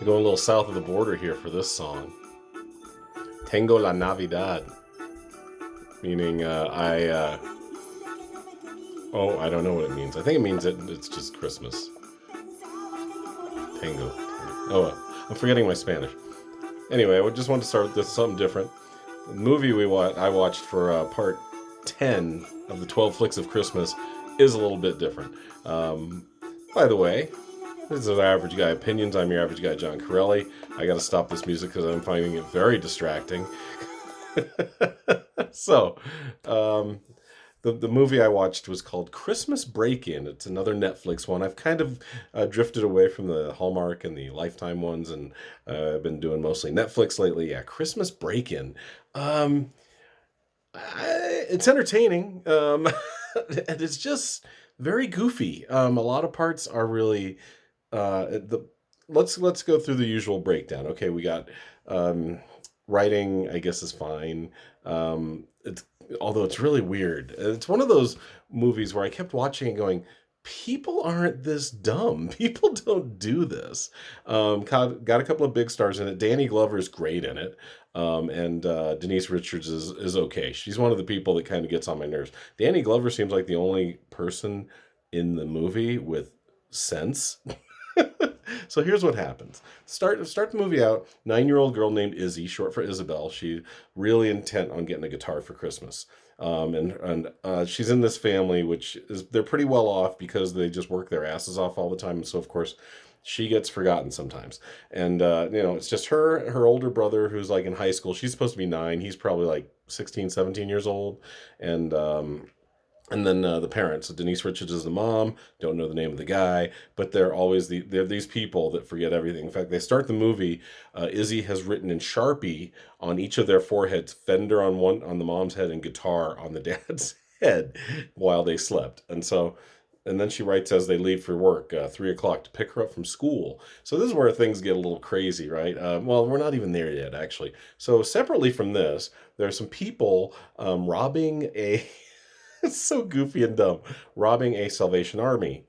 I'm going a little south of the border here for this song. Tengo la Navidad, meaning oh, I don't know what it means. I think it means it's just Christmas. Tango. Oh, well, I'm forgetting my Spanish. Anyway, I just wanted to start with this something different. The movie I watched for part 10 of the 12 Flicks of Christmas is a little bit different. By the way, this is Average Guy Opinions. I'm your average guy, John Corelli. I got to stop this music because I'm finding it very distracting. So, the movie I watched was called Christmas Break-In. It's another Netflix one. I've kind of drifted away from the Hallmark and the Lifetime ones, and I've been doing mostly Netflix lately. Yeah, Christmas Break-In. It's entertaining, and it's just very goofy. A lot of parts are really let's go through the usual breakdown. Okay, we got writing, I guess, is fine. Although it's really weird. It's one of those movies where I kept watching and going, people aren't this dumb. People don't do this. Got a couple of big stars in it. Danny Glover is great in it. And Denise Richards is okay. She's one of the people that kind of gets on my nerves. Danny Glover seems like the only person in the movie with sense. So here's what happens. Start the movie out. 9-year-old girl named Izzy, short for Isabel. She really intent on getting a guitar for Christmas. And she's in this family, which is, they're pretty well off because they just work their asses off all the time. And so, of course, she gets forgotten sometimes. And, it's just her older brother who's like in high school. She's supposed to be 9. He's probably like 16, 17 years old. And then the parents. So Denise Richards is the mom. Don't know the name of the guy, but they're always they're these people that forget everything. In fact, they start the movie. Izzy has written in Sharpie on each of their foreheads, Fender on the mom's head and guitar on the dad's head while they slept. And then she writes as they leave for work, 3:00 to pick her up from school. So this is where things get a little crazy, right? Well, we're not even there yet, actually. So separately from this, there are some people robbing a. It's so goofy and dumb. Robbing a Salvation Army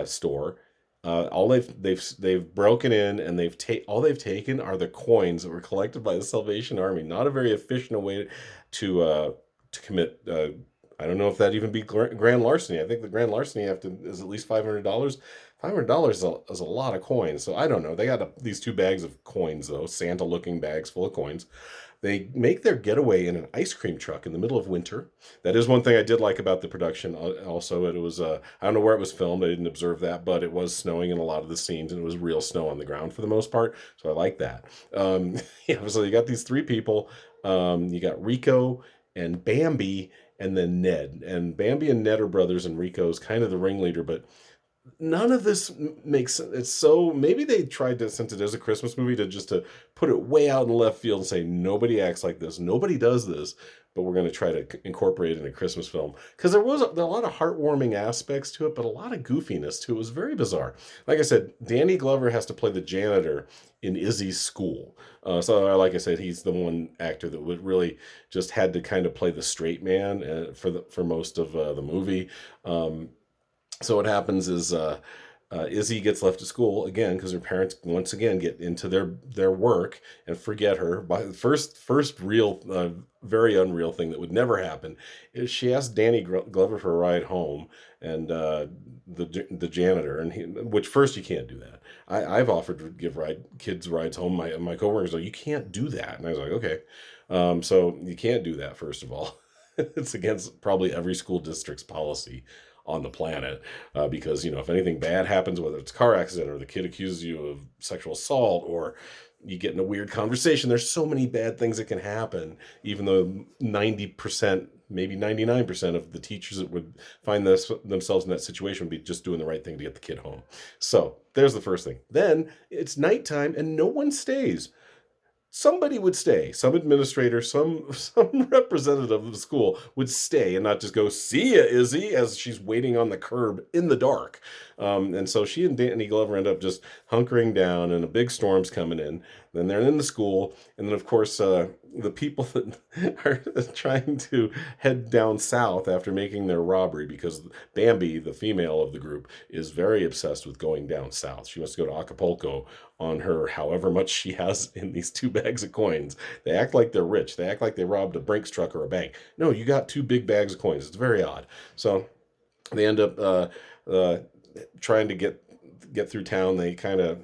store. All they've broken in and all they've taken are the coins that were collected by the Salvation Army. Not a very efficient way to commit. I don't know if that even be grand larceny. I think the grand larceny is at least $500. $500 is a lot of coins. So I don't know. They got these 2 bags of coins though, Santa-looking bags full of coins. They make their getaway in an ice cream truck in the middle of winter. That is one thing I did like about the production. Also, it was I don't know where it was filmed. I didn't observe that, but it was snowing in a lot of the scenes, and it was real snow on the ground for the most part. So I like that. So you got these 3 people. You got Rico and Bambi, and then Ned. And Bambi and Ned are brothers, and Rico's kind of the ringleader, but none of this makes sense. It's so, maybe they tried to, since it is a Christmas movie, to put it way out in the left field and say nobody acts like this, nobody does this, but we're going to try to incorporate it in a Christmas film. Because there are a lot of heartwarming aspects to it, but a lot of goofiness too. It was very bizarre. Like I said, Danny Glover has to play the janitor in Izzy's school. So like I said, he's the one actor that would really just had to kind of play the straight man for most of the movie. So what happens is Izzy gets left to school again because her parents once again get into their work and forget her. By the first real, very unreal thing that would never happen is she asked Danny Glover for a ride home, and the janitor, which first you can't do that. I've offered to give kids rides home. My coworkers are like, you can't do that, and I was like, okay, so you can't do that. First of all, it's against probably every school district's policy on the planet, because if anything bad happens, whether it's a car accident or the kid accuses you of sexual assault or you get in a weird conversation, there's so many bad things that can happen, even though 90%, maybe 99% of the teachers that would find themselves in that situation would be just doing the right thing to get the kid home. So there's the first thing. Then it's nighttime and no one stays. Somebody would stay. Some administrator, some representative of the school would stay and not just go, see ya, Izzy, as she's waiting on the curb in the dark. And so she and Danny Glover end up just hunkering down, and a big storm's coming in. Then they're in the school, and then of course the people that are trying to head down south after making their robbery, because Bambi, the female of the group, is very obsessed with going down south. She wants to go to Acapulco on her however much she has in these 2 bags of coins. They act like they're rich. They act like they robbed a Brinks truck or a bank. No, you got 2 big bags of coins. It's very odd. So they end up uh, trying to get through town. They kind of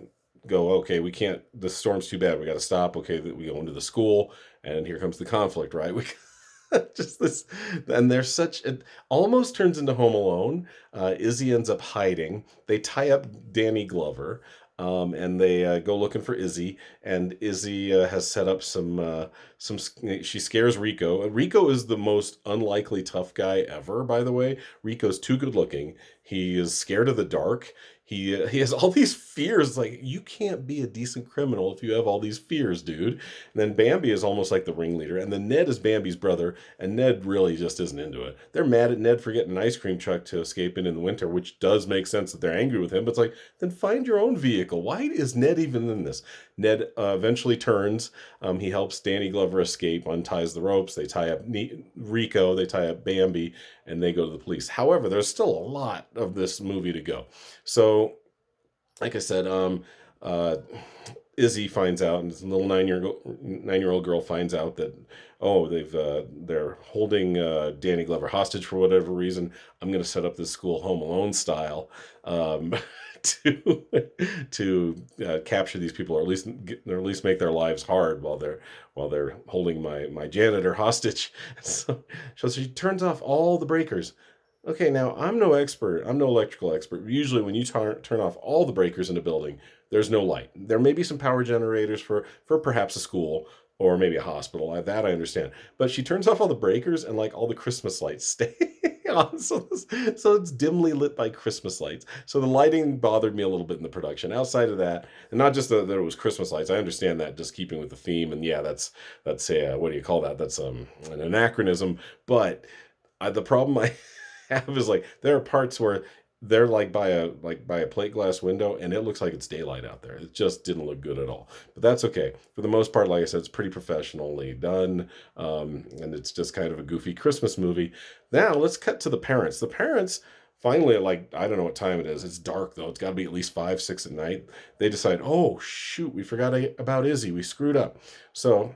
go, okay, we can't. The storm's too bad. We got to stop. Okay, we go into the school, and here comes the conflict. Right? We just this, and there's such it almost turns into Home Alone. Izzy ends up hiding. They tie up Danny Glover. And they go looking for Izzy, and Izzy has set up some. She scares Rico. Rico is the most unlikely tough guy ever. By the way, Rico's too good looking. He is scared of the dark. He has all these fears. Like, you can't be a decent criminal if you have all these fears, dude. And then Bambi is almost like the ringleader, and then Ned is Bambi's brother, and Ned really just isn't into it. They're mad at Ned for getting an ice cream truck to escape in the winter, which does make sense that they're angry with him. But it's like, then find your own vehicle. Why is Ned even in this? Ned eventually turns. He helps Danny Glover escape, unties the ropes. They tie up Rico. They tie up Bambi, and they go to the police. However, there's still a lot of this movie to go. So, like I said, uh, Izzy finds out, and this little 9-year-old girl finds out that, oh, they're holding Danny Glover hostage for whatever reason. I'm going to set up this school Home Alone style, to capture these people, or at least make their lives hard while they're holding my janitor hostage. So she turns off all the breakers. Okay, now I'm no expert. I'm no electrical expert. Usually, when you turn off all the breakers in a building, there's no light. There may be some power generators for perhaps a school or maybe a hospital. That I understand. But she turns off all the breakers, and like all the Christmas lights stay on. So it's dimly lit by Christmas lights. So the lighting bothered me a little bit in the production. Outside of that, and not just that it was Christmas lights. I understand that, just keeping with the theme. And yeah, that's a what do you call that? That's an anachronism. But the problem I have is, like, there are parts where they're like by a plate glass window, and it looks like it's daylight out there. It just didn't look good at all. But that's okay. For the most part, like I said, it's pretty professionally done, and it's just kind of a goofy Christmas movie. Now let's cut to the parents. The parents finally, like, I don't know what time it is. It's dark though. It's got to be at least 5, 6 at night. They decide, oh shoot, we forgot about Izzy. We screwed up. So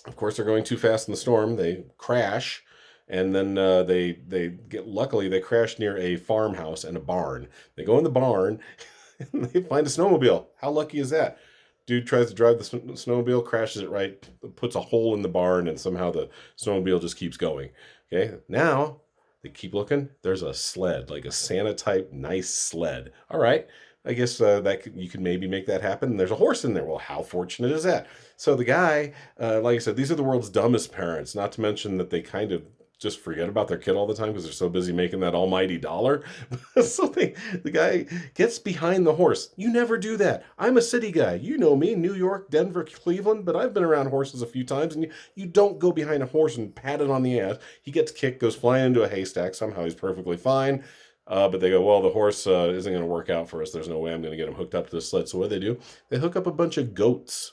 of course they're going too fast in the storm. They crash. And then luckily they crash near a farmhouse and a barn. They go in the barn and they find a snowmobile. How lucky is that? Dude tries to drive the snowmobile, crashes it right, puts a hole in the barn, and somehow the snowmobile just keeps going. Okay, now they keep looking. There's a sled, like a Santa type nice sled. All right, I guess you could maybe make that happen. And there's a horse in there. Well, how fortunate is that? So the guy, like I said, these are the world's dumbest parents. Not to mention that they kind of just forget about their kid all the time because they're so busy making that almighty dollar. So the guy gets behind the horse. You never do that. I'm a city guy. You know me, New York, Denver, Cleveland, but I've been around horses a few times, and you don't go behind a horse and pat it on the ass. He gets kicked, goes flying into a haystack. Somehow he's perfectly fine. But they go, well, the horse isn't going to work out for us. There's no way I'm going to get him hooked up to the sled. So what do? They hook up a bunch of goats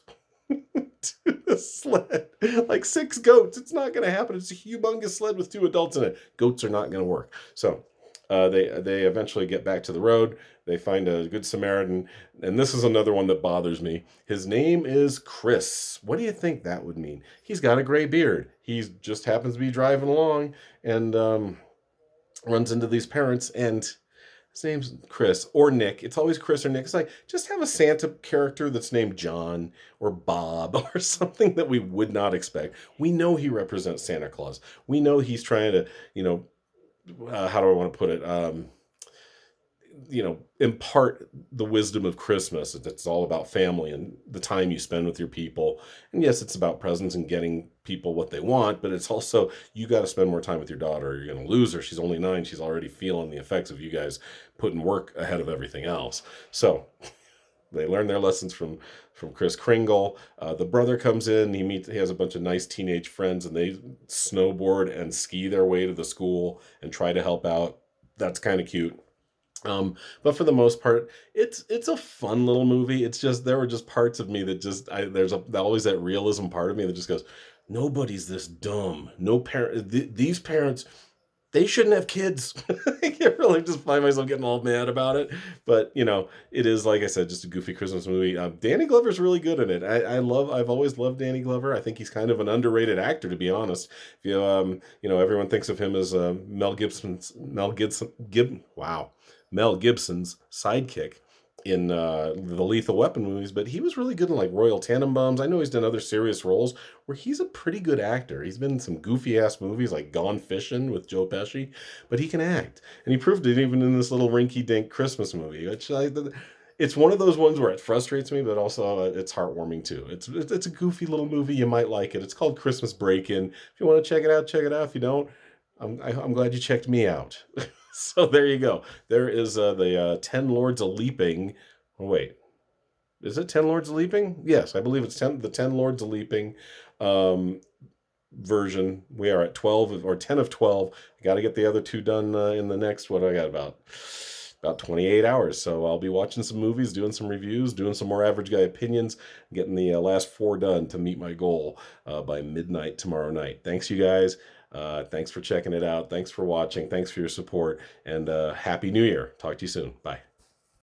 to the sled, like 6 goats. It's not going to happen. It's a humongous sled with 2 adults in it. Goats are not going to work. So they eventually get back to the road. They find a good Samaritan, and this is another one that bothers me. His name is Chris. What do you think that would mean? He's got a gray beard. He just happens to be driving along and runs into these parents, and his name's Chris or Nick. It's always Chris or Nick. It's like, just have a Santa character that's named John or Bob or something that we would not expect. We know he represents Santa Claus. We know he's trying to, how do I want to put it? Impart the wisdom of Christmas. It's all about family and the time you spend with your people. And yes, it's about presents and getting people what they want, but it's also, you got to spend more time with your daughter, or you're going to lose her. She's only 9. She's already feeling the effects of you guys putting work ahead of everything else. So they learn their lessons from Kris Kringle. The brother comes in. He has a bunch of nice teenage friends, and they snowboard and ski their way to the school and try to help out. That's kind of cute. But for the most part, it's a fun little movie. It's just there were just parts of me that just there's always that realism part of me that just goes, nobody's this dumb. No parent, these parents, they shouldn't have kids. I can't really just find myself getting all mad about it. But it is, like I said, just a goofy Christmas movie. Danny Glover's really good in it. I've always loved Danny Glover. I think he's kind of an underrated actor, to be honest. If everyone thinks of him as Mel Gibson's sidekick in the Lethal Weapon movies, but he was really good in like Royal Tenenbaums. I know he's done other serious roles where he's a pretty good actor. He's been in some goofy ass movies like Gone Fishing with Joe Pesci, but he can act, and he proved it even in this little rinky dink Christmas movie. It's one of those ones where it frustrates me, but also it's heartwarming too. It's a goofy little movie. You might like it. It's called Christmas Break-In. If you want to check it out, check it out. If you don't, I'm glad you checked me out. So there you go. There is the 10 Lords of Leaping. Oh, wait, is it 10 Lords of Leaping? Yes, I believe it's the 10 Lords of Leaping um, version. We are at 12 or 10 of 12. I got to get the other two done in the next, what do I got, about 28 hours. So I'll be watching some movies, doing some reviews, doing some more Average Guy opinions, getting the last 4 done to meet my goal by midnight tomorrow night. Thanks, you guys. Thanks for checking it out. Thanks for watching. Thanks for your support. And Happy New Year. Talk to you soon. Bye.